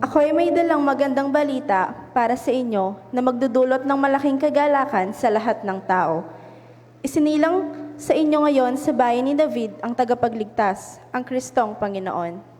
Ako ay may dalang magandang balita para sa inyo na magdudulot ng malaking kagalakan sa lahat ng tao. Isinilang sa inyo ngayon sa bayan ni David ang tagapagligtas, ang Kristong Panginoon.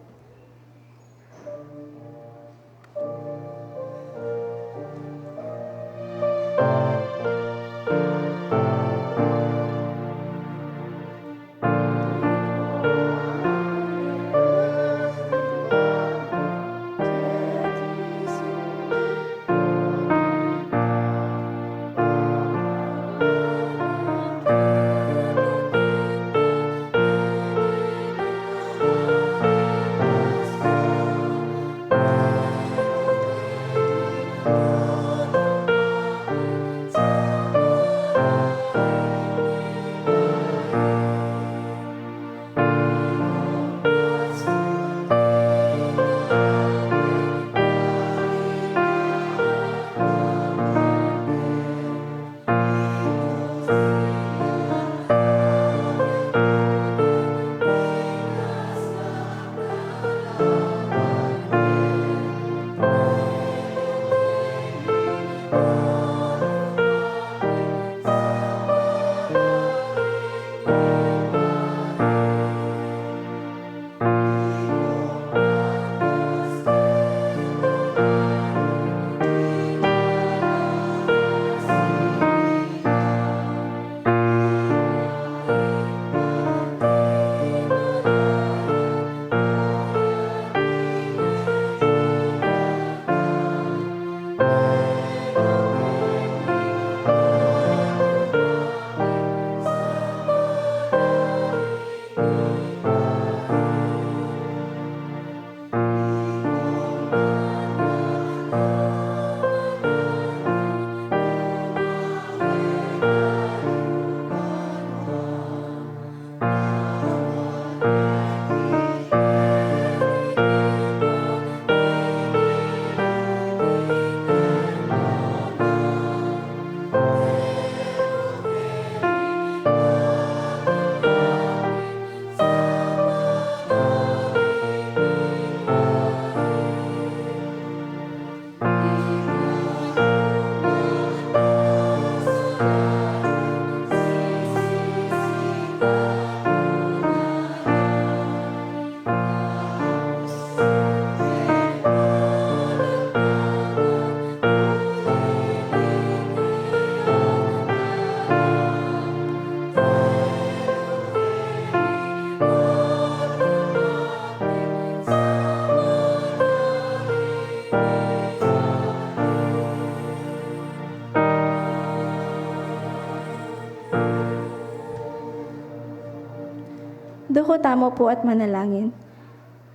Duko tamo po at manalangin.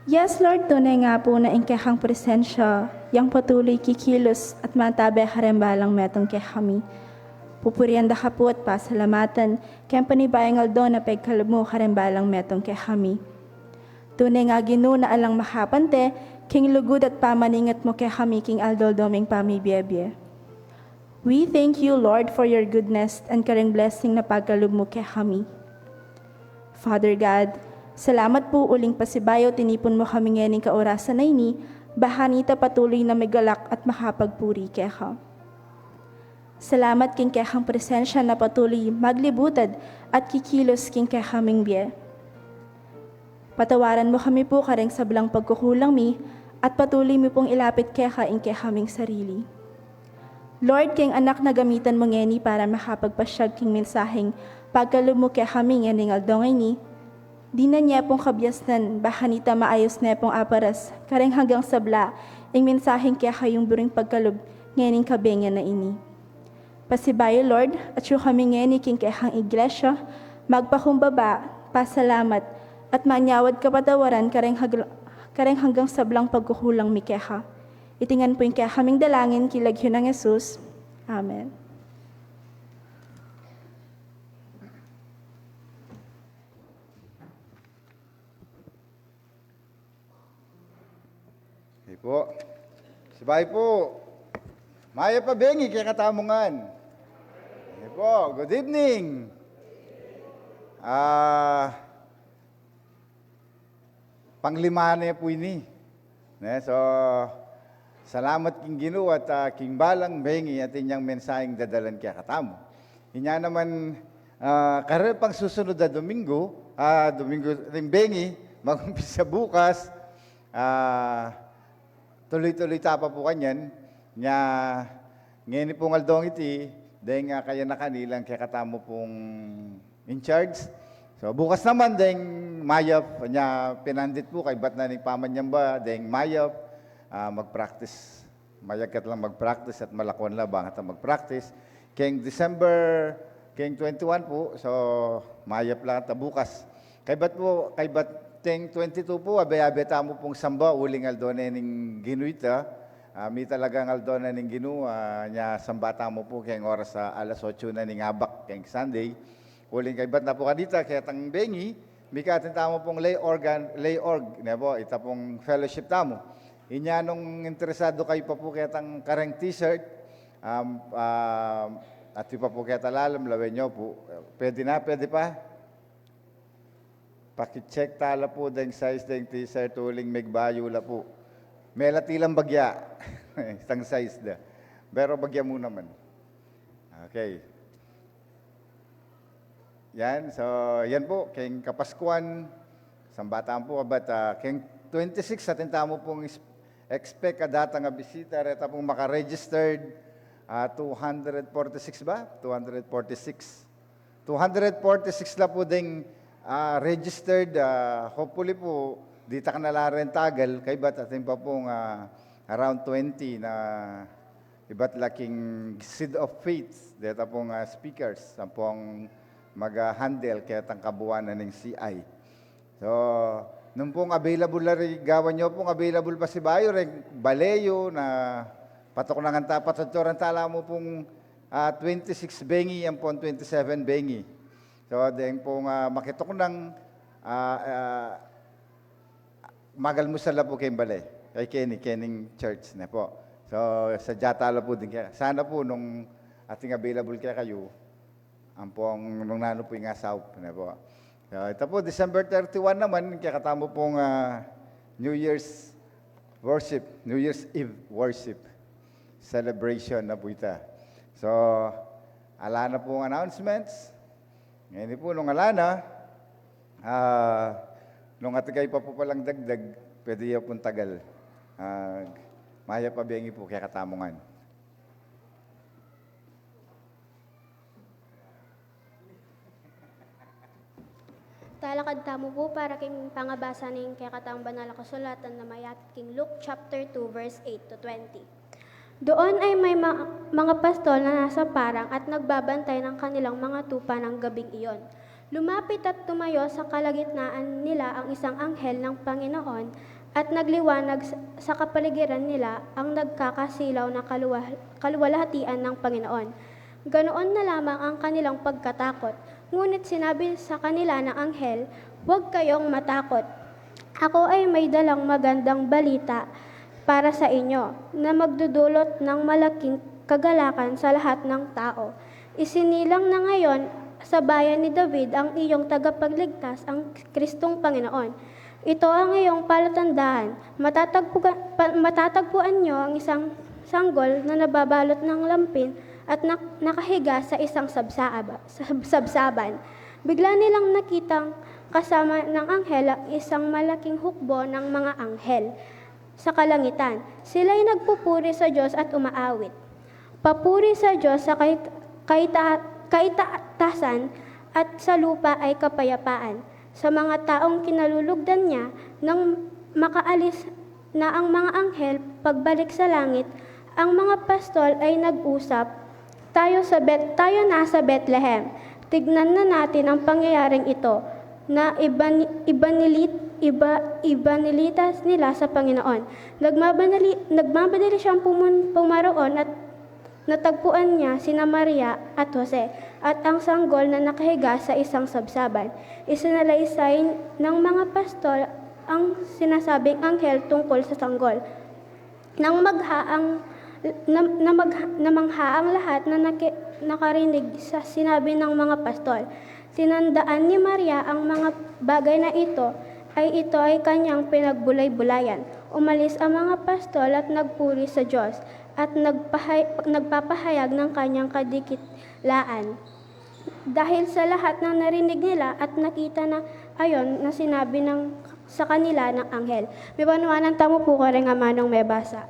Yes, Lord, tunay nga po na ingkehang presensya, yang patuloy kikilos at matabe harembalang metong kay kami. Pupurianda ka po at pasalamatan, kayang panibayang aldo na pagkalamo harembalang metong kay kami. Tunay nga Ginoo na alang makapante, king lugod at pamaningat mo kay kami king aldol doming pamibiyebye. We thank you, Lord, for your goodness and karing blessing na pagkalub mo kay kami. Father God, salamat po uling pasibayo tinipon mo kami ngayon ng kaorasan na ini, bahanita patuloy na may galak at makapagpuri keha. Salamat king kehang presensya na patuloy maglibutad at kikilos king kehaming biye. Patawaran mo kami po kareng sablang pagkukulang mi at patuloy mo pong ilapit keha ing kehaming sarili. Lord, king anak na gamitan mo ngeni para makapagpasyag king mensaheng pagkalub mo kay kami nganing aldongay ni, di na niya pong kabyasnan, bahanita maayos na pong aparas, kareng hanggang sabla, ing mensaheng kaya kayong buring pagkalub, nganing kabengya na ini. Pasibayo, Lord, at yung kami ngeni king kayang iglesia, magpakumbaba, pasalamat, at manyawad kapatawaran, kareng hanggang sablang pagkukulang mi keha. Itingan po yung kaya kaming dalangin, kilagyo ng Jesus. Amen. Po. Sabay po. Maya pa bengi kaya katamungan. Po, good evening. Panglima na po ini. So, Salamat king Ginoo at king balang bengi at inyang mensaheng dadalan kaya katamo. Inya naman karel pang susunod na Domingo, Domingo ring bengi, mag-umpisa bukas, tuloy-tuloy tapa po kanyan, nga ngayon pong aldong iti, dahil nga kaya na kanilang kaya katamo pong in charge. So bukas naman dahil mayap, niya pinandit po kay ba't na ni pamanyang ba, dahil mayap, mag-practice. Mayagkat lang mag-practice at malakwan labang at mag-practice. Keng December, keng 21 po, so mayap lang at bukas. Kay ba't keng 22 po, abay-abay tamo pong samba, uling aldone ning ginuita. Mi talagang aldone ning ginu, niya samba tamo po keng oras sa alas 8 na ning abak, keng Sunday. Uling kay ba't na po kanita, kaya tang bengi, mi katin tamo pong lay org, nebo, ita pong fellowship tamo. Inya nung interesado kayo pa po kaya tang kareng t-shirt, at di pa po kaya talalam, lawin nyo po. Pwede pa? Pakicheck tala po deng size deng t-shirt, uling megbayo la po. Mela tilang bagya, isang size da. Pero bagya mo naman. Okay. Yan, so yan po, keng Kapaskuhan, sambataan po, but keng 26, atin tamo pong expect data nga bisita, reta pong makaregistered, 246 ba? 246. 246 na po ding registered, hopefully po, dita ka nalaren tagal, kay ba't atin pa pong around 20 na iba't laking seed of faith, dita pong speakers, ang pong mag-handle kaya tang kabuwanan ng CI. So, nung pong available na rin, gawan nyo pong available pa si Bayo, rin baleyo na patok na nga tapat sa tala mo pong 26 bengi, yan pong 27 bengi. So, dahil pong makitok ng magal mo sa labo kayong balay, kay Kening Church na po. So, sa Jatala po din kaya. Sana po nung ating available kaya kayo, ang pong nung nano po yung asaw na po. So, ito po, December 31 naman, kaya katamo pong New Year's worship, New Year's Eve worship celebration na po ita. So, ala na pong announcements. Ngayon po, nung ala na, nung atigay pa po palang dagdag, pwede yung pong tagal. Maya pa biyangi po, kaya katamongan. Talakad tamo po para king pangabasa ning kaya katang banal na kasulatan na mayat king Luke chapter 2 verse 8 to 20. Doon ay may mga pastol na nasa parang at nagbabantay ng kanilang mga tupa ng gabing iyon. Lumapit at tumayo sa kalagitnaan nila ang isang anghel ng Panginoon at nagliwanag sa kapaligiran nila ang nagkakasilaw na kaluwalhatian ng Panginoon. Ganoon na lamang ang kanilang pagkatakot. Ngunit sinabi sa kanila ng anghel, "Huwag kayong matakot. Ako ay may dalang magandang balita para sa inyo na magdudulot ng malaking kagalakan sa lahat ng tao. Isinilang na ngayon sa bayan ni David ang iyong tagapagligtas, ang Kristong Panginoon. Ito ang iyong palatandaan. Matatagpuan niyo ang isang sanggol na nababalot ng lampin at nakahiga sa isang sabsaban. Bigla nilang nakitang kasama ng anghel ang isang malaking hukbo ng mga anghel sa kalangitan. Sila'y nagpupuri sa Diyos at umaawit. Papuri sa Diyos sa kaitaasan at sa lupa ay kapayapaan. Sa mga taong kinalulugdan niya nang makaalis na ang mga anghel pagbalik sa langit, ang mga pastol ay nag-usap, tayo nasa Bethlehem. Tignan na natin ang pangyayaring ito na ibanilitas nila sa Panginoon. Nagmamadali siyang pumaroon at natagpuan niya sina Maria at Jose at ang sanggol na nakahiga sa isang sabsaban. Isinalaysay ng mga pastol ang sinasabing anghel tungkol sa sanggol. Namangha ang lahat na nakarinig sa sinabi ng mga pastol. Tinandaan ni Maria ang mga bagay na ito ay kanyang pinagbulay-bulayan. Umalis ang mga pastol at nagpuri sa Diyos at nagpapahayag ng kanyang kadikitlaan. Dahil sa lahat ng narinig nila at nakita na ayon na sinabi sa kanila ng anghel. May panuwanan tamo po ka rin nga manong may basa.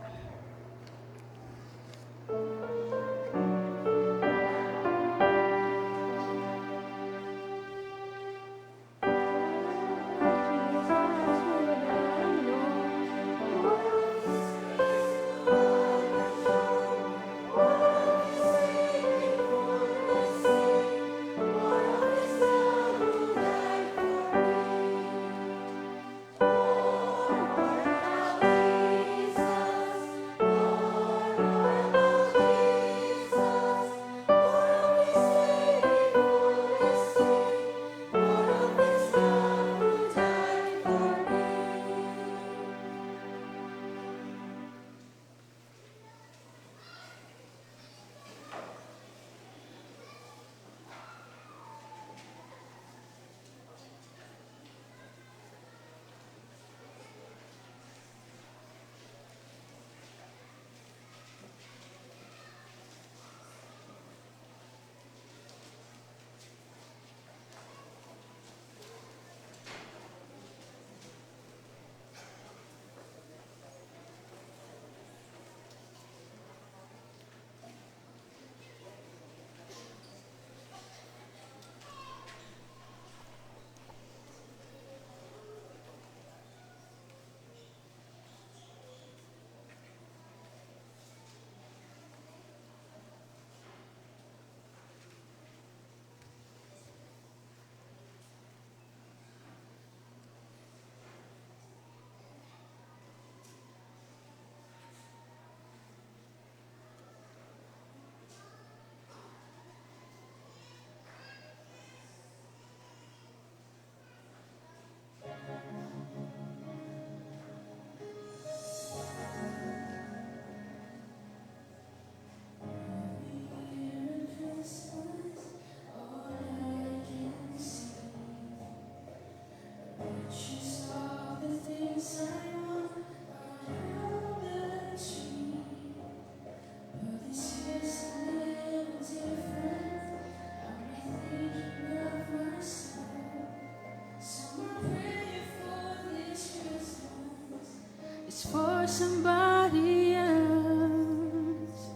It's for somebody else.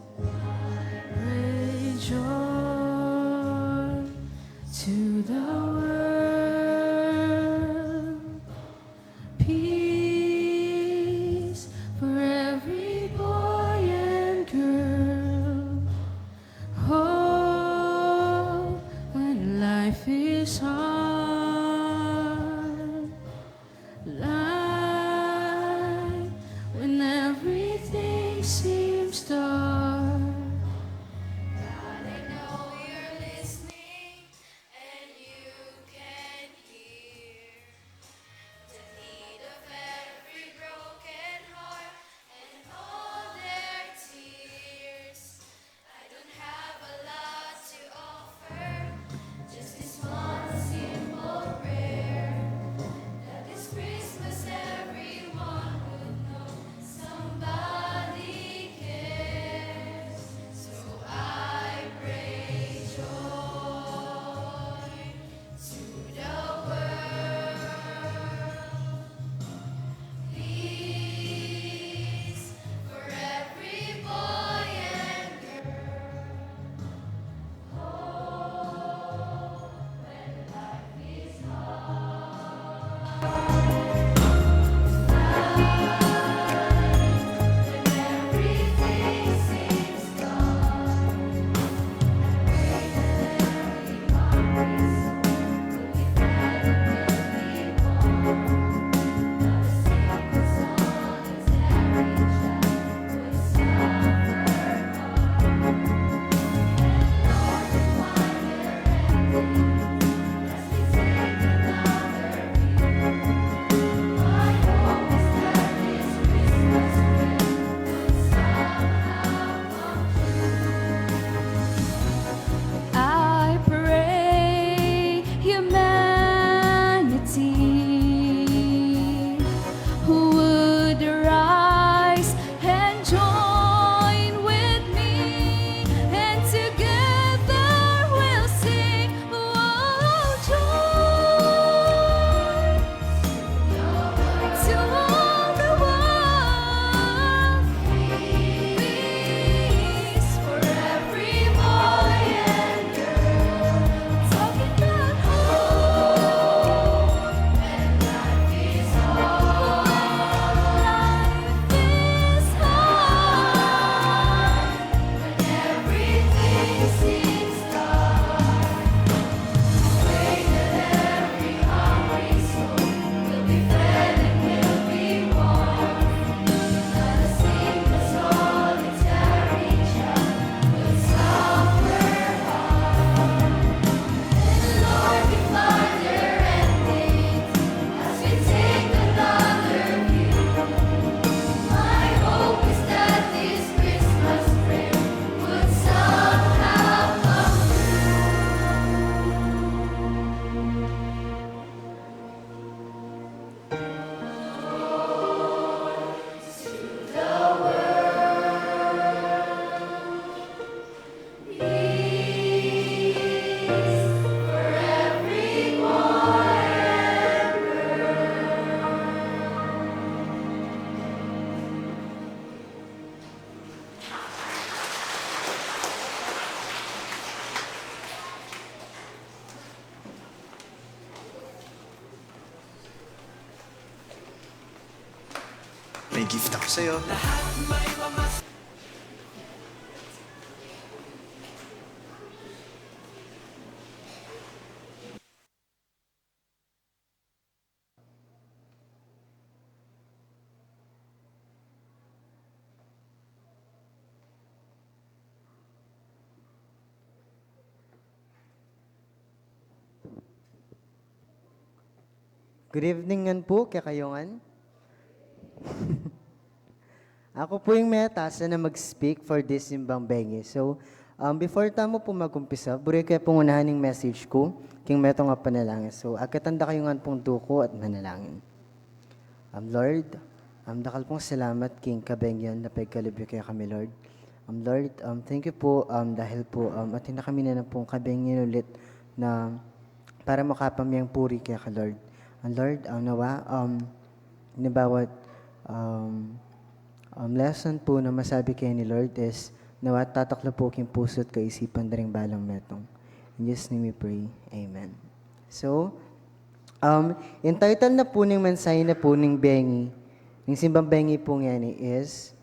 Pray joy to the world. Peace for every boy and girl. Hope when life is hard. Light when everything seems dark. God, I know you're listening and you can hear the need of every broken heart and all their tears. I don't have a lot to offer, just this one simple prayer, that this Christmas everyone would know somebody cares. So I pray joy to the world. Peace for every boy and girl. Hope when life is hard. When everything seems gone, pray that every heart will be fed and will be warm. Not a single solitary child would suffer harm. And Lord, if my year ending, as we take another view, my hope is that this Christmas will somehow come true. I pray humanity May gift ako sa'yo. Good evening nga po, kakayongan. Ako po yung may atasan na mag-speak for this simbang bengi. So, before tamo po mag-umpisa, buri kaya pong unahan yung message ko, king meto nga panalangin. So, agkatanda kayo nga pong duko at manalangin. Lord, dakal pong salamat king kabengyan na pagkalibyo kaya kami, Lord. Lord, thank you po dahil po atin na kami na pong kabengyan ulit na para makapamiyang puri kaya ka, Lord. Lord, nawa, na bawat lesson po na masabi kayo ni Lord is nawa tataklo po king puso at kaisipan na rin balang metong. In Jesus' name we pray. Amen. So, entitled na po ng mensahe na po ng Bengi, ng simbang Bengi po yan is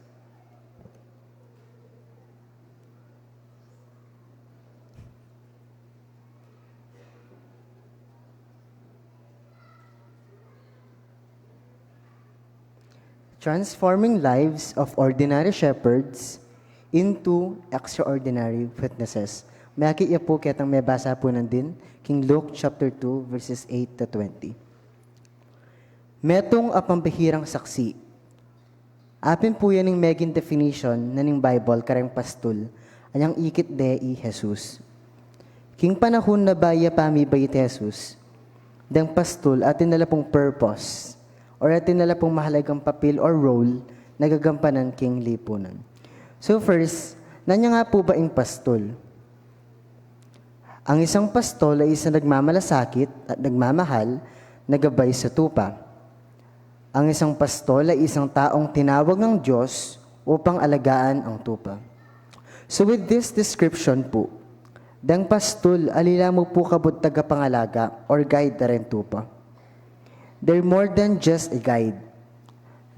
Transforming Lives of Ordinary Shepherds into Extraordinary Witnesses. May akiya po kitang may basa po nandin, King Luke chapter 2 verses 8 to 20. Metong apambihirang saksi. Apin po yan ng megin definition na ng Bible karang pastul, anyang ikit dei Jesus. King panahon na baya pami bayit Jesus, dang pastul atin nala pong purpose, or atin nala pong mahalagang papel or role na gagampanan king lipunan. So first, nanya nga po ba yung pastol? Ang isang pastol ay isang nagmamalasakit at nagmamahal na gabay sa tupa. Ang isang pastol ay isang taong tinawag ng Diyos upang alagaan ang tupa. So with this description po, dang pastol alila mo po kabut tagapangalaga or guide na rin tupa. They're more than just a guide.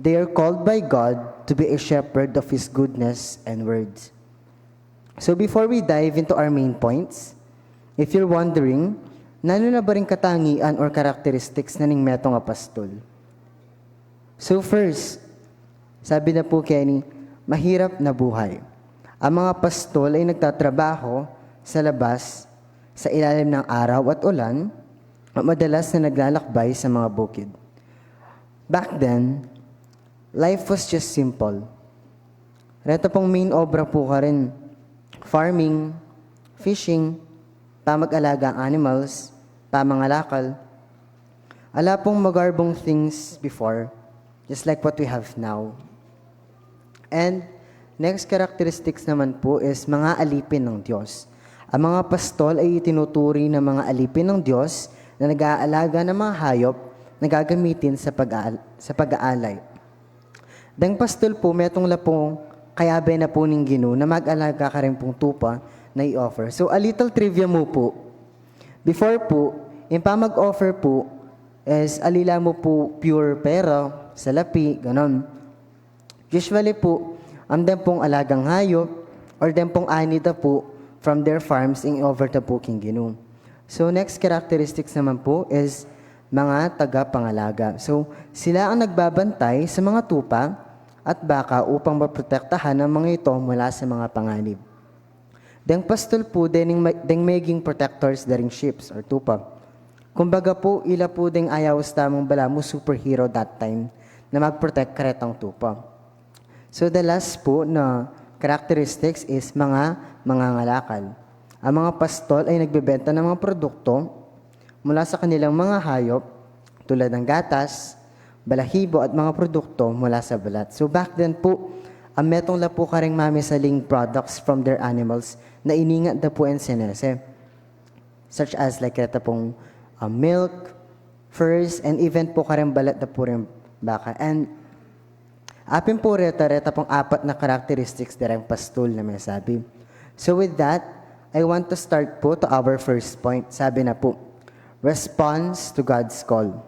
They are called by God to be a shepherd of His goodness and words. So before we dive into our main points, if you're wondering, nano na ba rin katangian or characteristics na ning metong apostol? So first, sabi na po Kenny, mahirap na buhay. Ang mga apostol ay nagtatrabaho sa labas, sa ilalim ng araw at ulan, at madalas na naglalakbay sa mga bukid. Back then, life was just simple. Reto pong main obra po ka rin, farming, fishing, pamag-alaga ang animals, pamangalakal. Ala pong magarbong things before, just like what we have now. And next characteristics naman po is mga alipin ng Diyos. Ang mga pastol ay itinuturi ng mga alipin ng Diyos na nag-aalaga ng mga hayop na gagamitin sa pag-aalay. Dang pastol po, metong lapong kayabe na po ng Ginoo na mag-alaga ka rin pong tupa na i-offer. So, a little trivia mo po. Before po, yung pamag-offer po is alila mo po pure pera, salapi, ganon. Usually po, ang dem pong alagang hayop or dem pong anita po from their farms in over to po king Ginoo. So, next characteristics naman po is mga taga-pangalaga. So, sila ang nagbabantay sa mga tupa at baka upang maprotektahan ang mga ito mula sa mga panganib. Deng pastol po, deng maging protectors daring ships or tupa. Kumbaga po, ila po deng ayaw sa tamang bala mo superhero that time na mag-protect karetang tupa. So, the last po na characteristics is mga mangangalakal. Ang mga pastol ay nagbebenta ng mga produkto mula sa kanilang mga hayop tulad ng gatas, balahibo at mga produkto mula sa balat. So back then po, ang metong la po karing mamisaling products from their animals na iningat na po ang senese. Such as like reta pong milk, furs, and even po karing balat na po rin baka. And apin po reta pong apat na characteristics dirang pastol na may sabi. So with that, I want to start po to our first point. Sabi na po, response to God's call.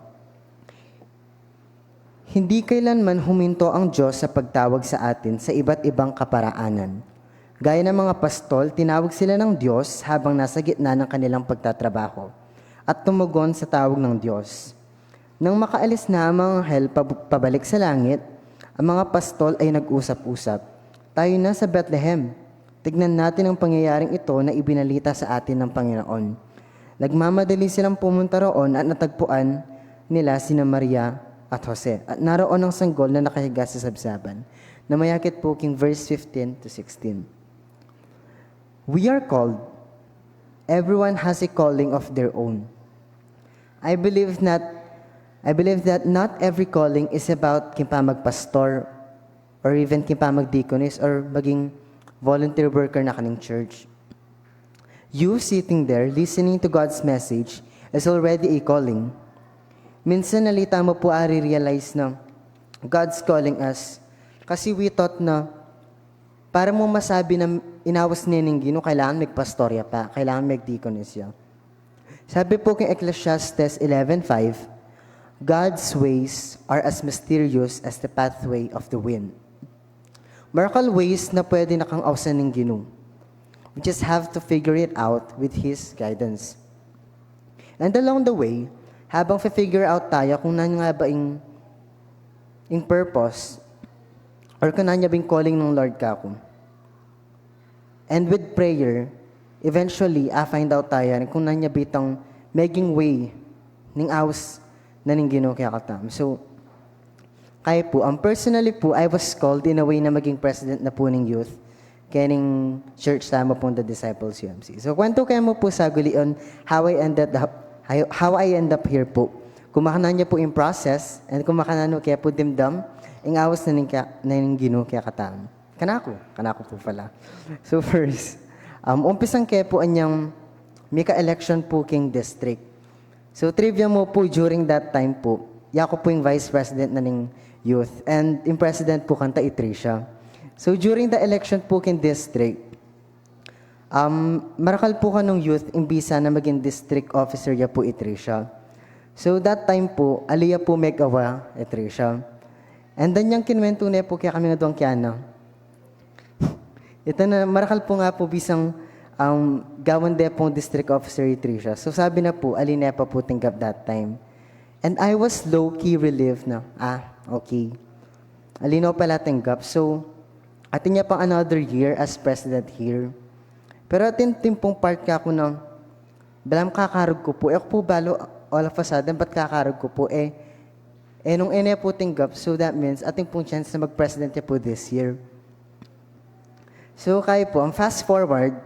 Hindi kailanman huminto ang Diyos sa pagtawag sa atin sa iba't ibang kaparaanan. Gaya ng mga pastol, tinawag sila ng Diyos habang nasa gitna ng kanilang pagtatrabaho at tumugon sa tawag ng Diyos. Nang makaalis na ang mga anghel pabalik sa langit, ang mga pastol ay nag-usap-usap. Tayo na sa Bethlehem. Tignan natin ang pangyayaring ito na ibinalita sa atin ng Panginoon. Nagmamadali silang pumunta roon at natagpuan nila sina Maria at Jose. At naroon ang sanggol na nakahiga sa sabsaban. Na mayakit po king verse 15 to 16. We are called. Everyone has a calling of their own. I believe that not every calling is about kimpa magpastor or even kimpa magdeaconess or maging volunteer worker na kaning church. You sitting there listening to God's message is already a calling. Minsan nalita mo po realize na God's calling us kasi we thought na para mo masabi na inawas nining Ginoo, kailangan magpastorya pa, kailangan magdeaconess siya. Sabi po kay Ecclesiastes 11:5, God's ways are as mysterious as the pathway of the wind. Miracle ways na pwede na kang awsan ng Ginoo. We just have to figure it out with His guidance. And along the way, habang figure out tayo kung nanya nga ba yung purpose or kung nanya ba yung calling ng Lord ka ako. And with prayer, eventually, find out tayo kung nanya ba itong making way ng awas na ning Ginoo kaya katam. So, kaya po, personally po, I was called in a way na maging president na po ng youth kaya ning church tama po the Disciples UMC. So, kwento kayo mo po sa gulion how I end up here po. Kumakanan niya po yung process and kumakanan kaya po dimdam ang awas na ning Ginoo kaya katam. Kanako po pala. So first, umpisang kaya po anyang may ka-election po king district. So trivia mo po during that time po, yako po yung vice president na ning youth and yung president po kanta Itrisha. So during the election po king district, marakal po ka nung youth imbisa na maging district officer ya po Itrisha. So that time po, aliya po megawa Itrisha. And then yung kinwento na po kaya kami nga doon kaya na. Ito na, marakal po nga po bisang gawan de pong district officer Itrisha. So sabi na po, alinea pa po tinggap that time. And I was low-key relieved na, okay. Alinaw pala tinggap. So, atin niya pang another year as president here. Pero atin timpong part ka ako ng, balam kakarog ko po. Ako po balo, all of a sudden, ba't kakarog ko po? Nung ene po tinggap, so that means ating pong chance na mag-president niya po this year. So, kaya po, ang fast forward,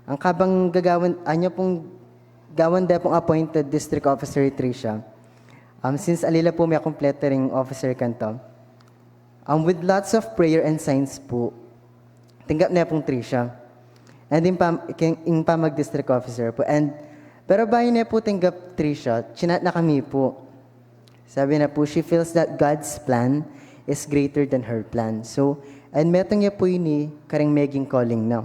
ang kabang gagawan, anya pong gawan de pong appointed district officer Tricia. Since alila po may completing officer kanto, with lots of prayer and signs po, tinggap na pong Tricia. And yung pa mag-district officer po. Pero bahay na po tinggap Tricia, chinat na kami po. Sabi na po, she feels that God's plan is greater than her plan. So, and metong niya po yun karing maging calling na.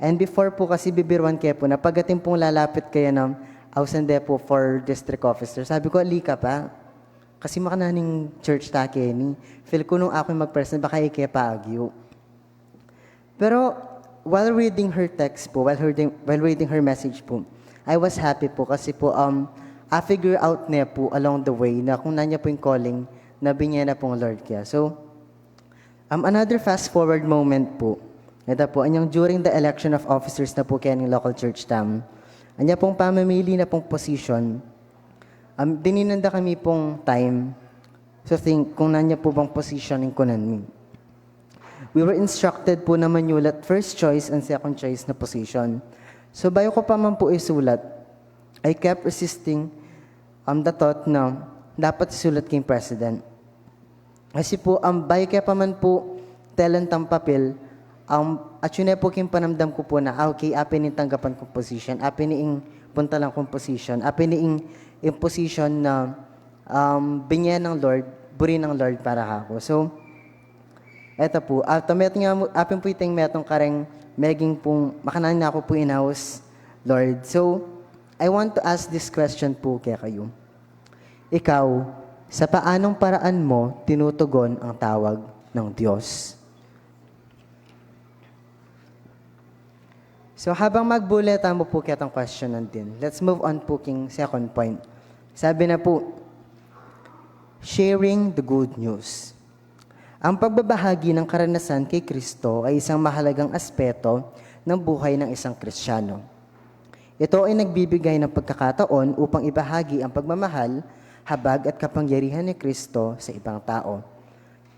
And before po kasi bibirwan kayo po na pagating pong lalapit kayo ng ausande po for district officer. Sabi ko, alika pa. Kasi makananing church ta ni. Feel ko nung ako mag-present, baka ikaya pa agyo. Pero, while reading her text po, while reading her message po, I was happy po kasi po, I figure out niya po along the way na kung nanya po yung calling na binya na pong Lord kaya. So, another fast forward moment po, ito po, anyang during the election of officers na po kaya ng local church tam, anya pong pamamili na pong position, dininanda kami pong time, so think kung nanya po bang positioning ko namin. We were instructed po na manulat first choice and second choice na position. So, bayo ko pa man po isulat, I kept resisting the thought na dapat isulat kayong president. Kasi po, bayo kaya pa man po talentang papel, at yun po kayong panamdam ko po na, okay, apin yung tanggapan kong position, apin yung punta lang kong position, apin yung position na binyan ng Lord, buri ng Lord para ako. So, eto po, apin po itong metong kareng meging pong, makanan na ako po in-house, Lord. So, I want to ask this question po kaya kayo. Ikaw, Sa paanong paraan mo tinutugon ang tawag ng Diyos? So habang magbuleta mo po kitang question din, let's move on po king second point. Sabi na po, sharing the good news. Ang pagbabahagi ng karanasan kay Kristo ay isang mahalagang aspeto ng buhay ng isang Kristiyano. Ito ay nagbibigay ng pagkakataon upang ibahagi ang pagmamahal, habag at kapangyarihan ni Kristo sa ibang tao.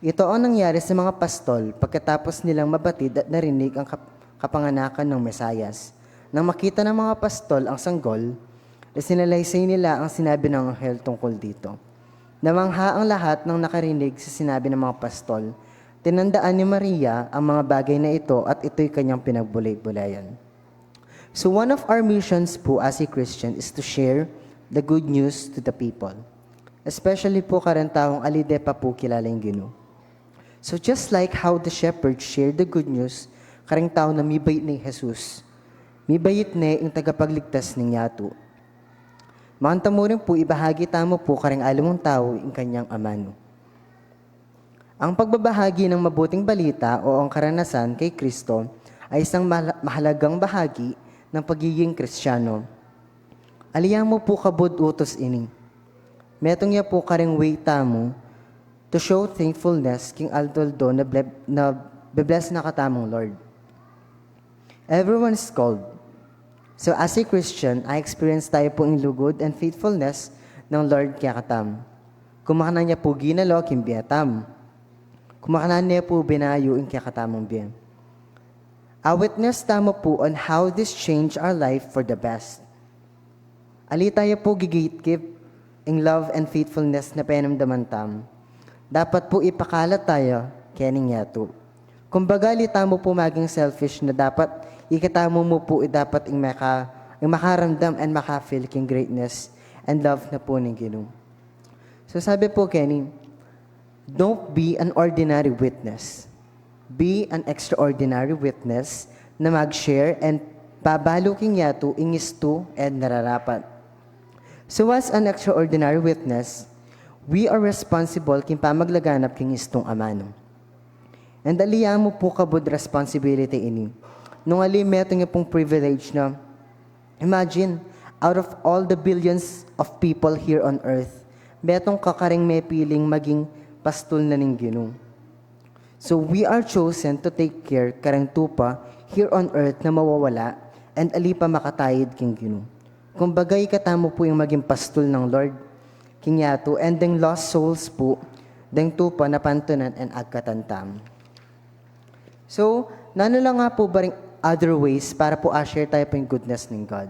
Ito ang nangyari sa mga pastol pagkatapos nilang mabatid at narinig ang kapanganakan ng Mesayas. Nang makita ng mga pastol ang sanggol, isinalaysay nila ang sinabi ng anghel tungkol dito. Namangha ang lahat ng nakarinig sa sinabi ng mga pastol. Tinandaan ni Maria ang mga bagay na ito at ito'y kanyang pinagbulay-bulayan. So one of our missions po as a Christian is to share the good news to the people. Especially po karantahong alide pa po kilala yung Ginoo. So just like how the shepherds shared the good news, karang tao na mibait ni Jesus, mibait ni yung tagapagligtas ng yato. Manta mo rin po, ibahagi tamo po karang alamong tao yung kanyang amano. Ang pagbabahagi ng mabuting balita o ang karanasan kay Kristo ay isang mahalagang bahagi ng pagiging Kristiyano. Aliyang mo po kabud utos ini. Metong ya po karing way tamo to show thankfulness king altoldo na bless na katamong Lord. Everyone is called. So as a Christian, I experience tayo po in lugod and faithfulness ng Lord kaya katam. Kumakanan niya po ginalo king biatam. Kumakanan niya po binayo in kaya katamong biyan. I witness tamo po on how this changed our life for the best. Ali tayo po gigatekeep in love and faithfulness na penamdaman tam. Dapat po ipakalat tayo kening yato. Kumbaga, lita mo po maging selfish na dapat ikatamo mo po dapat ang makaramdam and makafeel king greatness and love na po ng Ginoo. So sabi po Kenny, don't be an ordinary witness. Be an extraordinary witness na mag-share and pabaluking yato ingisto and nararapat. So as an extraordinary witness, we are responsible kin pamaglaganap king istong amano. And aliya mo po kabud responsibility ini. Nung ali meto nga pong privilege na, imagine, out of all the billions of people here on earth, metong kakaring may piling maging pastol na ning Ginoo. So we are chosen to take care karang tupa here on earth na mawawala and ali pa makatayid king Ginoo. Kumbaga ikatamo po yung maging pastol ng Lord king yato and deng lost souls po deng tupa na pantunan and agkatantam. So, nano lang nga po ba ring other ways para po share tayo po yung goodness ng God?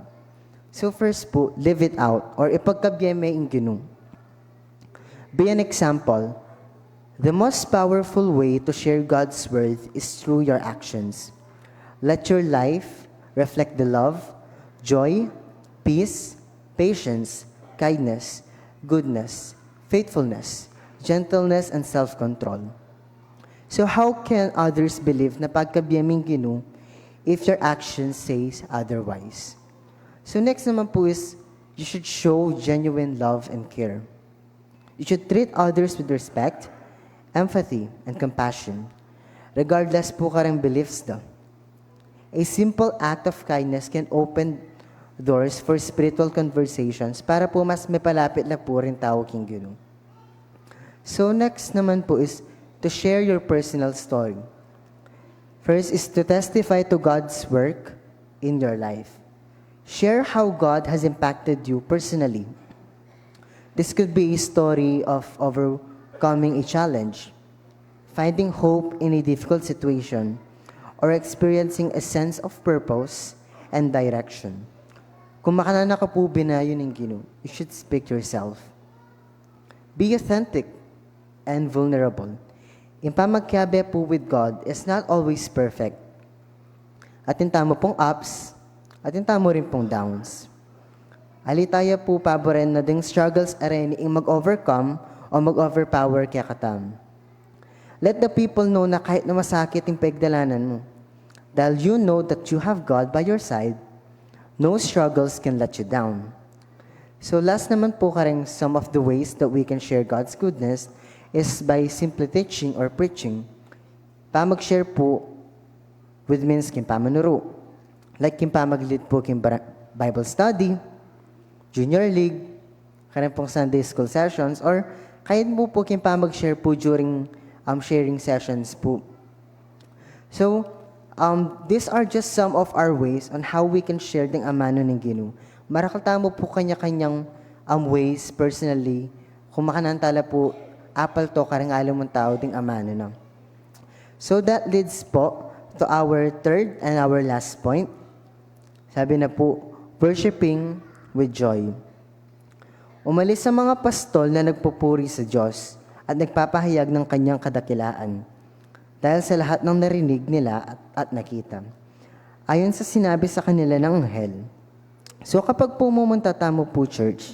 So first po, live it out or ipagkabyeme yung Ginoo. Be an example. The most powerful way to share God's word is through your actions. Let your life reflect the love, joy, peace, patience, kindness, goodness, faithfulness, gentleness, and self-control. So how can others believe na pagkabiyaming Ginoo if your actions says otherwise? So next naman po is, you should show genuine love and care. You should treat others with respect, empathy, and compassion, regardless po karang beliefs daw. A simple act of kindness can open doors for spiritual conversations para po mas may palapit na po rin tao king Ginoo. So next naman po is to share your personal story. First is to testify to God's work in your life. Share how God has impacted you personally. This could be a story of overcoming a challenge, finding hope in a difficult situation, or experiencing a sense of purpose and direction. Kung makanana ka po binayo ng Ginoo, you should speak yourself. Be authentic and vulnerable. Yung pamagkabe po with God is not always perfect. At yung tamo pong ups, at yung tamo rin pong downs. Ali tayo po paboren na ding struggles arin ing mag-overcome o mag-overpower kaya katam. Let the people know na kahit na masakit yung pagdalanan mo, dahil you know that you have God by your side, no struggles can let you down. So last naman po kareng some of the ways that we can share God's goodness is by simply teaching or preaching. Mag-share po with means kim pamanuro. Like kim mag-lead po kim Bible study, junior league, kareng pong Sunday school sessions, or kahit po kim mag-share po during sharing sessions po. So, these are just some of our ways on how we can share ng amano ng Ginoo. Marakal mo po kanya-kanyang ways personally, kung makanantala po, apal to karang alam mong tao ding amano na. So that leads po to our third and our last point. Sabi na po, worshiping with joy. Umalis sa mga pastol na nagpupuri sa Diyos at nagpapahayag ng kanyang kadakilaan dahil sa lahat ng narinig nila at nakita. Ayon sa sinabi sa kanila ng anghel. So kapag pumunta tamo po church,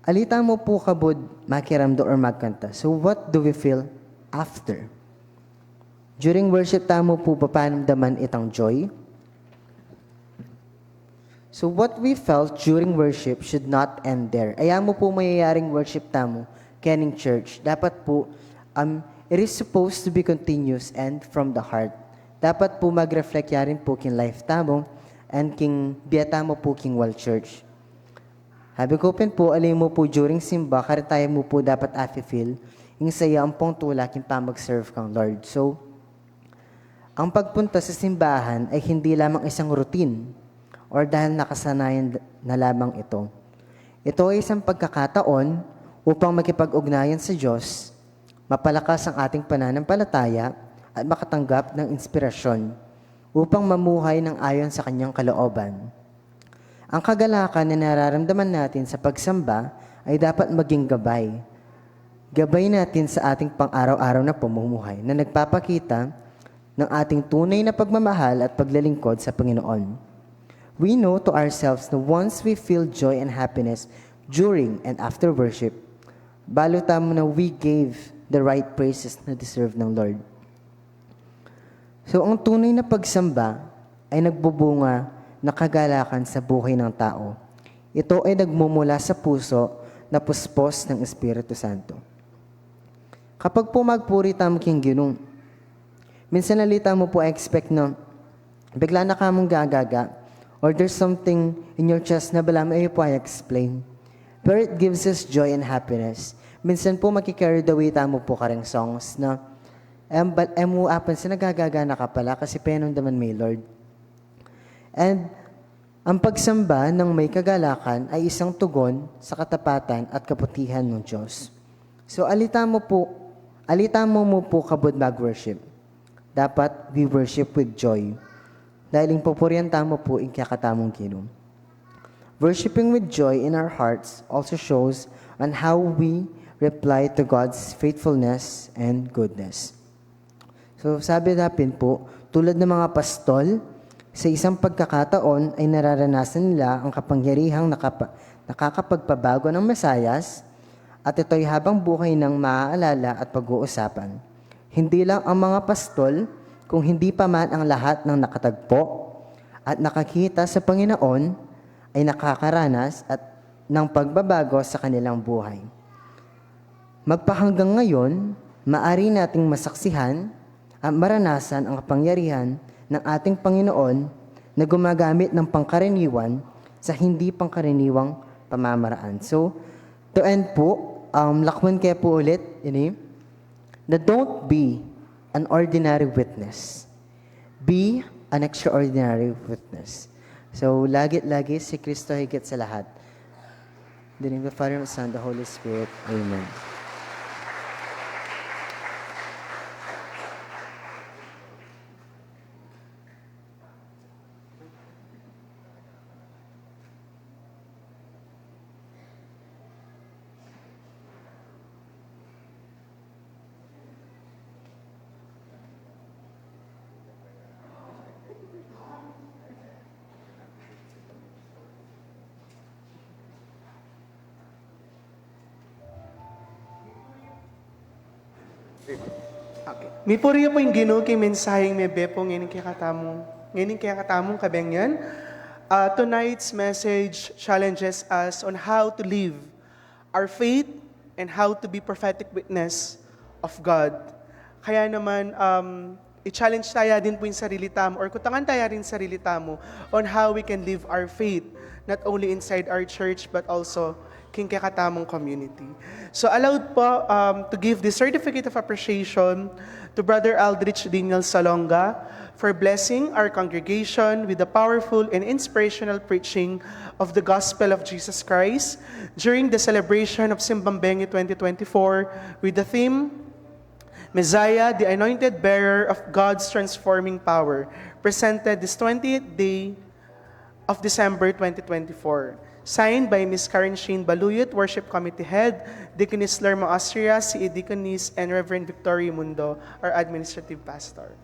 alita mo po kabod makiramdo or magkanta. So what do we feel after? During worship tamo po papanamdaman itang joy? So what we felt during worship should not end there. Ayaw mo po mayayaring worship tamo kening church. Dapat po, it is supposed to be continuous and from the heart. Dapat po mag-reflect yarin po kin life tamo and king biyata mo po king wall church. Habi ko po, alay mo po during simba, karitaya mo po dapat afi-feel, yung saya ang pong tulak yung pamag-serve kang Lord. So, ang pagpunta sa simbahan ay hindi lamang isang routine or dahil nakasanayan na lamang ito. Ito ay isang pagkakataon upang makipag-ugnayan sa Diyos, mapalakas ang ating pananampalataya at makatanggap ng inspirasyon upang mamuhay ng ayon sa kanyang kalooban. Ang kagalakan na nararamdaman natin sa pagsamba ay dapat maging gabay. Gabay natin sa ating pang-araw-araw na pamumuhay na nagpapakita ng ating tunay na pagmamahal at paglalingkod sa Panginoon. We know to ourselves na once we feel joy and happiness during and after worship, balutan mo na we gave the right praises na deserve ng Lord. So, ang tunay na pagsamba ay nagbubunga na kagalakan sa buhay ng tao. Ito ay nagmumula sa puso na puspos ng Espiritu Santo. Kapag po magpuri tamo king Ginoo, minsan nalita mo po expect na bigla na ka mong gagaga or there's something in your chest na bala may po ay explain. But it gives us joy and happiness. Minsan po makikarry the way tamo po kareng songs na emu apan sa nagagaga na ka pala kasi penondaman may Lord. And ang pagsamba ng may kagalakan ay isang tugon sa katapatan at kabutihan ng Diyos. So alita mo po kabod mag-worship. Dapat we worship with joy. Dahil yung pupurihan tamo po yung kakatamong Ginoo. Worshiping with joy in our hearts also shows on how we reply to God's faithfulness and goodness. So sabi natin po, tulad ng mga pastol, sa isang pagkakataon ay nararanasan nila ang kapangyarihang nakakapagpabago ng Mesayas at ito'y habang buhay ng maaalala at pag-uusapan. Hindi lang ang mga pastol, kung hindi pa man ang lahat ng nakatagpo at nakakita sa Panginoon ay nakakaranas at ng pagbabago sa kanilang buhay. Magpahanggang ngayon, maari nating masaksihan at maranasan ang kapangyarihan ng ating Panginoon na gumagamit ng pangkaraniwan sa hindi pangkaraniwang pamamaraan. So, to end po, lakwan kayo po ulit, na don't be an ordinary witness. Be an extraordinary witness. So, lagi si Kristo higit sa lahat. In the name of the Father, and the Son, and the Holy Spirit. Amen. Mi puriya po yung Ginoo kay mensaheng may bepo ngayon kaya katamong kabengyan. Tonight's message challenges us on how to live our faith and how to be prophetic witness of God. Kaya naman, i-challenge tayo din po yung sarili tamo or kutangan tayo rin sarili tamo on how we can live our faith, not only inside our church but also king kakatamong community. So allowed po to give the certificate of appreciation to Brother Aldrich Daniel Salonga for blessing our congregation with the powerful and inspirational preaching of the Gospel of Jesus Christ during the celebration of Simbang Bengi 2024 with the theme, Messiah, the Anointed Bearer of God's Transforming Power, presented this 20th day of December 2024. Signed by Ms. Karen Shane Baluyot, Worship Committee Head, Deaconess Lerma Austria, CE Deaconess, and Reverend Victoria Mundo, our Administrative Pastor.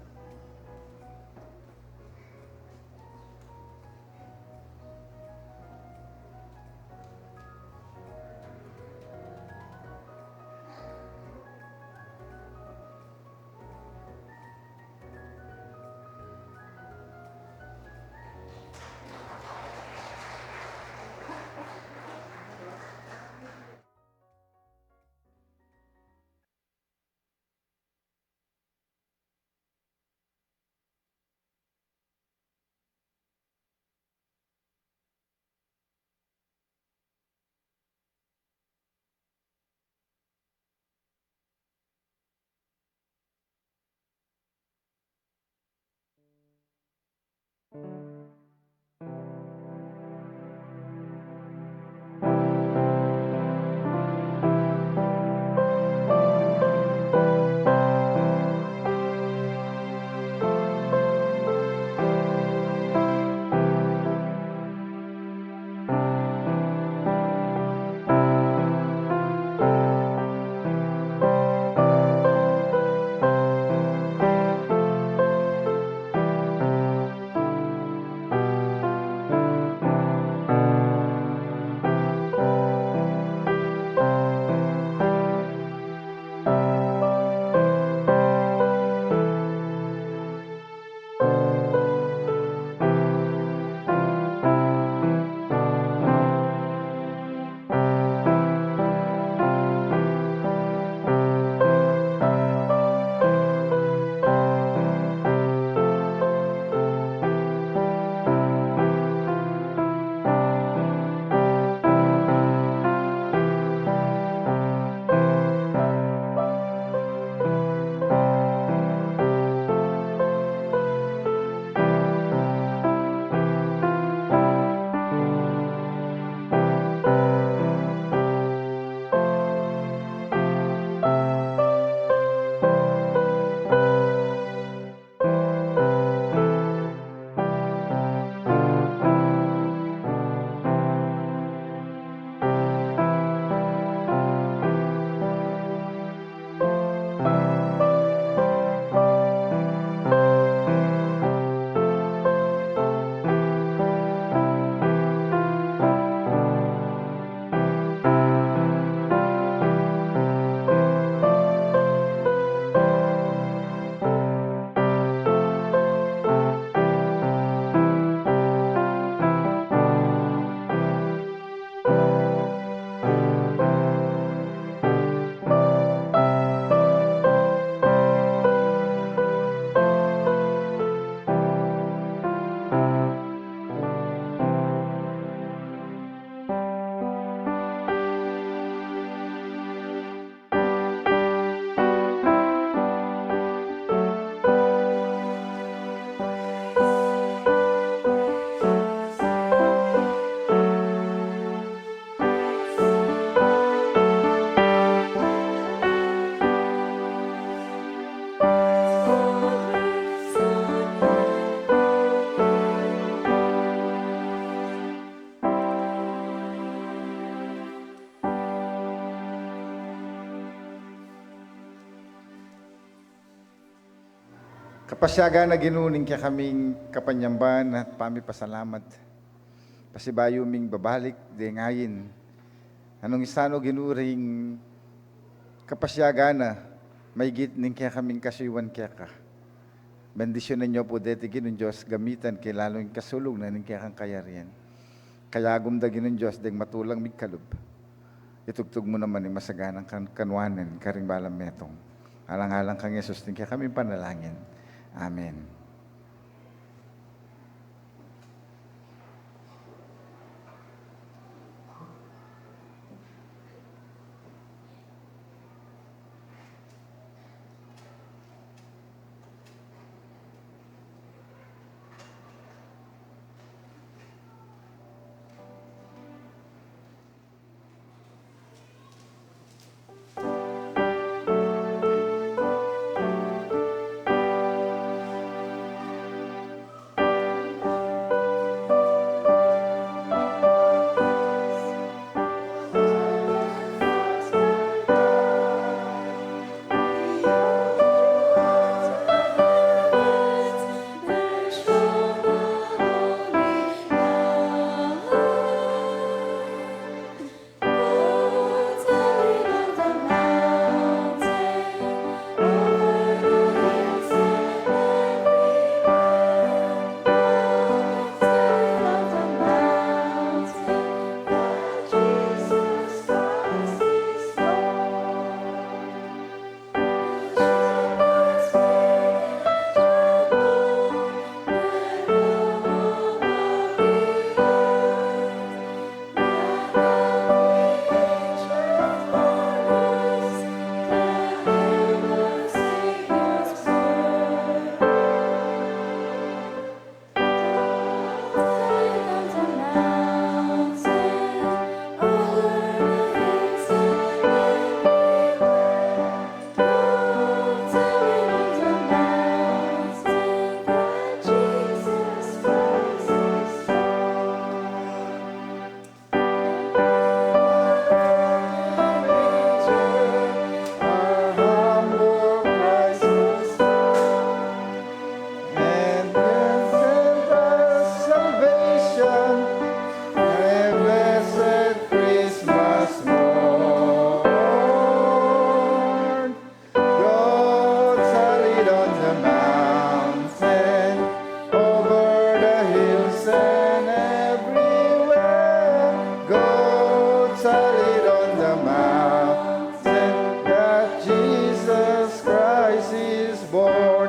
Kapasyaga na ginuning kaya kaming kapanyamban at pamipasalamat. Pasibayuming babalik de ngayin. Anong isano ginuring kapasyaga na may gitning kaya kaming kasiwan kaya ka. Bendisyonan niyo po deti Ginong Diyos, gamitan kay lalong kasulog na ning kayang kayarian. Kaya gumda Ginong Diyos, deng matulang migkalob. Itugtog mo naman yung masaganang kanwanan, karing balang metong. Alang-alang kang Yesus, ning kaya kami panalangin. Amen.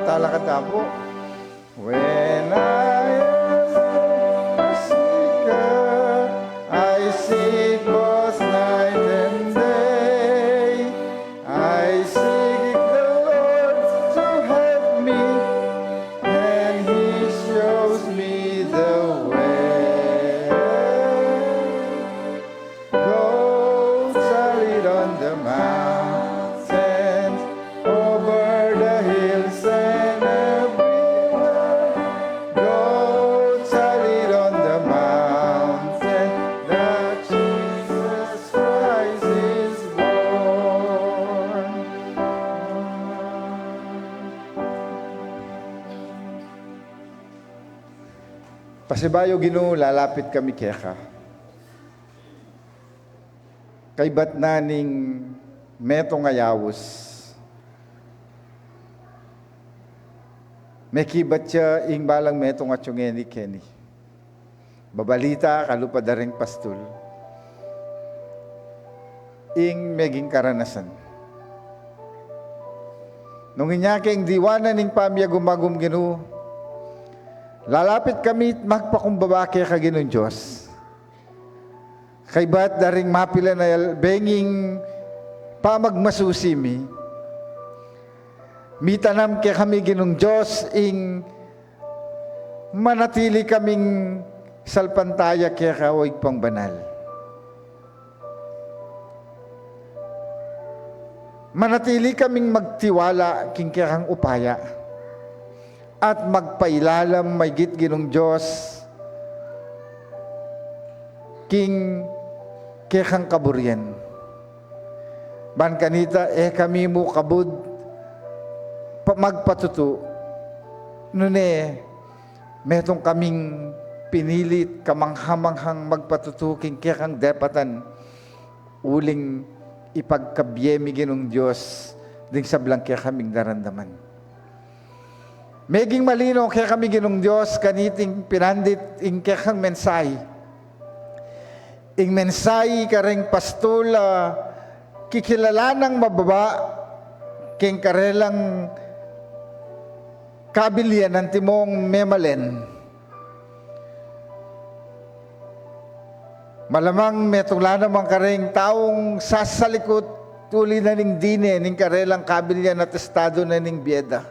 Talakanta po. When I am sick, I seek both night and day. I seek the Lord to help me, and He shows me the way. Goats are lead on the mountains, over the hills and everywhere. Goats are lead on the mountain, that Jesus Christ is born. Pasibayo Ginoo, lalapit kami keka. Kay bat naning metong ayawos. May kibat siya ing balang metong at yung Kenny. Babalita kalupadaring pastul. Ing meging karanasan. Nung inyaking diwana ning pamya gumagum Ginoo, lalapit kami magpakumbabake ka Ginoong Diyos. Kay ba't daring mapila na benging pamagmasusimi, mitanam kay kami Ginoong Diyos ing manatili kaming salpantaya kay kaoig pang banal. Manatili kaming magtiwala king kayang upaya at magpailalam may git Ginoong Diyos king kekang kaburyan. Ban kanita kami mo kabud magpatuto. Nune metong kaming pinilit kamanghamanghang magpatuto king kekang depatan uling ipagkabyemi Ginoong Diyos ding sablang kaya kaming darandaman. Meging malino kaya kami ginong Diyos, kaniting pinandit ing kekang mensay. Ing mensay kareng pastula, kikilala ng mababa, king karelang kabilian ng timong memalen. Malamang metula naman kareng taong sasalikot tuli na ning dine, ning karelang kabilian at estado na ning bieda.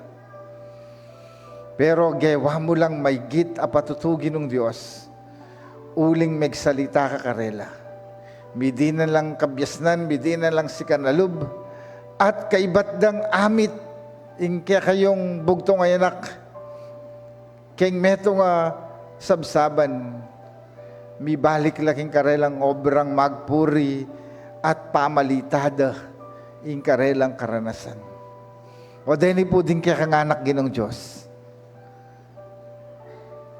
Pero gewa mo lang may git a patutugin ng Diyos, uling megsalita ka karela. Midi na lang kabyasnan, midi na lang si kanalub, at kaibat dang amit, ing kaya kayong bugtong ay anak, keng meto nga sabsaban, mi balik laking karelang obrang magpuri at pamalitada ing karelang karanasan. O deni po din kaya kang anak ginong Diyos.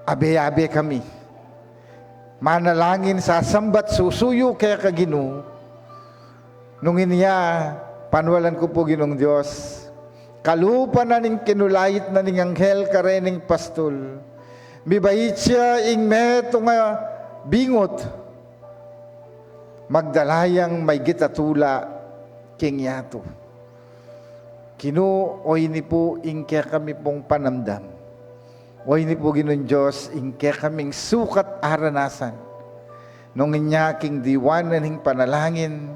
Abe-abe kami. Manalangin sa sambat susuyo kaya kagino. Nung iniya, panwalan ko po ginong Diyos. Kalupa na ning kinulayit na ning anghel karening pastol. Mibait siya ing meto nga bingot. Magdalayang may gitatula king yato. Kino oy ni po ing kaya kami pong panamdam. Oy ni po ginon Diyos, ingke kaming sukat aranasan. Nung inya king diwan ning panalangin,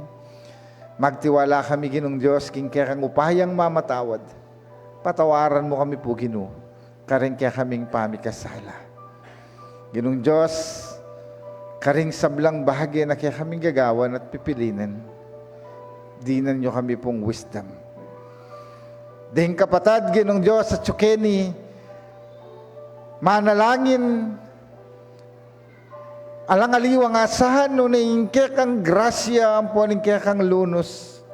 magtiwala kami ginong Diyos, king kaya kang upayang mamatawad. Patawaran mo kami po gino, karing kaya kaming pamikasala. Ginong Diyos, karing sablang bahagi na kaya kaming gagawan at pipilinan, dinan nyo kami pong wisdom. Ding kapatad, ginong Diyos, sa tsukeni, manalangin alang-aliwang asahan no na ingke kang grasya ang po ingke kang lunos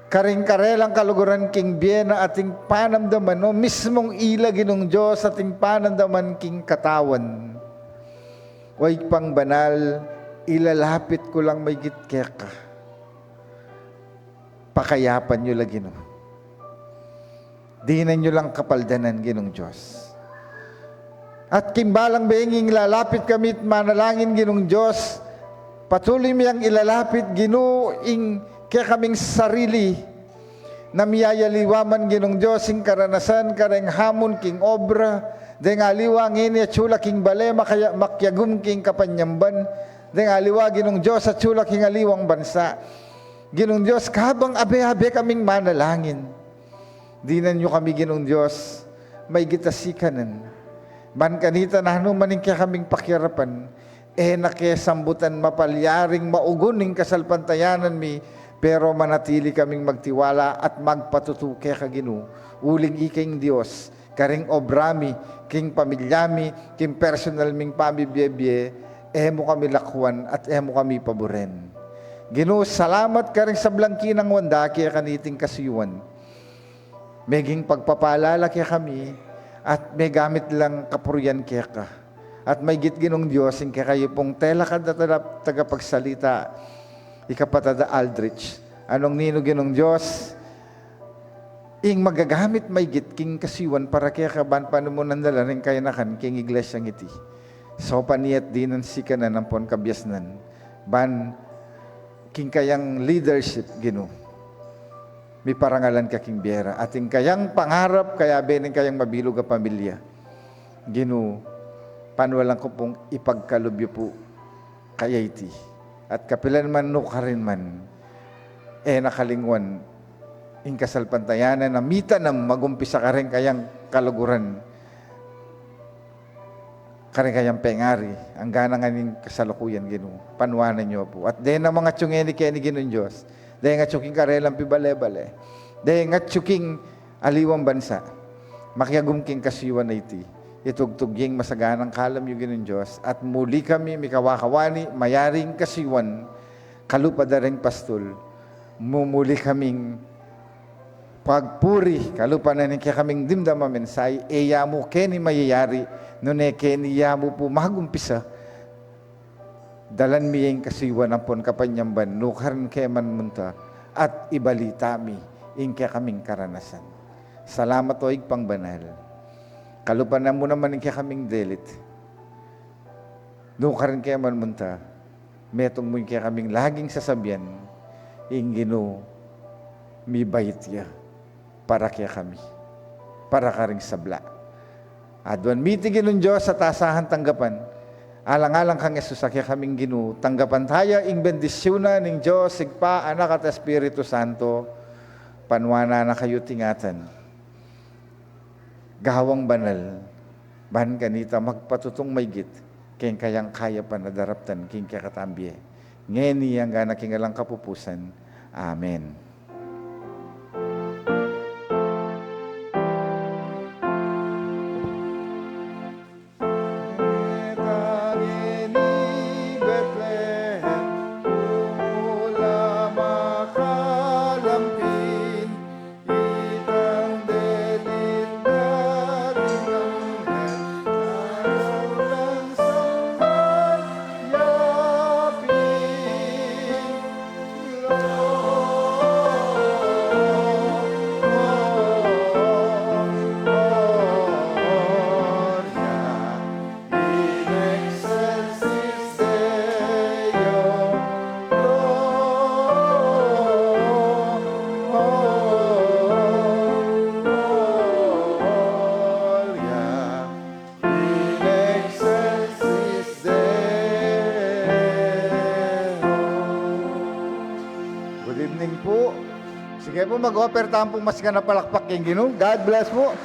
karing karelang kaluguran king biena ating panamdaman no mismong ila ginong Diyos ating panamdaman king katawan way pang banal ilalapit ko lang may gitkeka pakayapan nyo lagi no dinan nyo lang kapaldanan ginong Diyos. At kimbalang benging lalapit kami at manalangin ginong Diyos, patuloy miyang ilalapit ginuing kaya kaming sarili na miyayaliwaman ginong Diyos ing karanasan kareng hamon king obra, deng aliwa ngini at chula king bale makyagum king kapanyamban, deng aliwa ginong Diyos at chula king aliwang bansa. Ginong Diyos, kabang abe-abe kaming manalangin, dinan nyo kami ginong Diyos, may gitasikanan. Man kanita na maning kaya kaming pakyarapan, nakesambutan mapalyaring mauguning kasalpantayanan mi, pero manatili kaming magtiwala at magpatutuke kaginu. Uling iking Diyos, karing obrami, king pamilyami, king personal ming pamibiyebye, mo kami lakwan at mo kami paboren. Ginu, salamat karing sa blangkinang wanda kaya kaniting kasiyuan. Meging pagpapalala kaya kami, at may gamit lang kapurian kaya ka. At may gitginong Diyos, yung kaya kayo pong telakad na tagapagsalita, ikapatada Aldrich. Anong nino ginong Diyos, ing magagamit may gitking kasiwan para kaya kaban paano mo nandala rin kaya nakan king iglesyang iti. So paniyat din ang sikanan ng pon kabyasnan. Ban king kayang leadership gino. May parangalan ka king biera. Ating kayang pangarap, kaya bening kayang mabilog a pamilya. Gino, panwalang ko pong ipagkalubyo po kaya iti. At kapilan man no karin man, nakalingwan, ing kasalpantayanan na mita na magumpisa ka rin kayang kaluguran. Karing kayang pengari, ang gana nga ning kasalukuyan gino. Panwanan nyo po. At dahil na mga tiyungeni kaya ni ginon Diyos, dahil nga tsuking karelang pibale-bale. Dahil nga tsuking aliwang bansa. Makyagum king kasiwan na iti. Itugtugyeng masaganang kalam yung ginong Diyos. At muli kami, mikawakawani, mayaring kasiwan, kalupadaring pastol. Mumuli kaming pagpuri, kalupanan kaya kaming dimdama mensay, mo keni mayayari, nune keni yamu po magumpisa, dalan miyeng kasiwan ang pon kapanyamban, nukaran kaya man munta, at ibalita mi, ing kaya kaming karanasan. Salamat o pangbanal. Kalupanan mo naman yung kaya kaming delit. Doon ka rin kaya manmunta. Metong mo yung kaya kaming laging sasabihan, ingino, mi bayit ya, para kaya kami. Para ka ring sabla. Adwan mitigin ng Diyos sa tasahan tanggapan. Alang-alang kang Yesus kaya kaming ginu. Tanggapan tayo, ing bendisyonan ng Diyos, sigpa, anak at Espiritu Santo, panwana na kayo tingatan. Gawang banal, bahan kanita magpatutong maygit, kayang kaya pa nadaraptan, king kaya katambye. Ngayon niyang gana kingalang kapupusan. Amen. Good evening po. Sige po, mag-offer tayo pong mas ganapalakpak yung Ginoo. God bless po.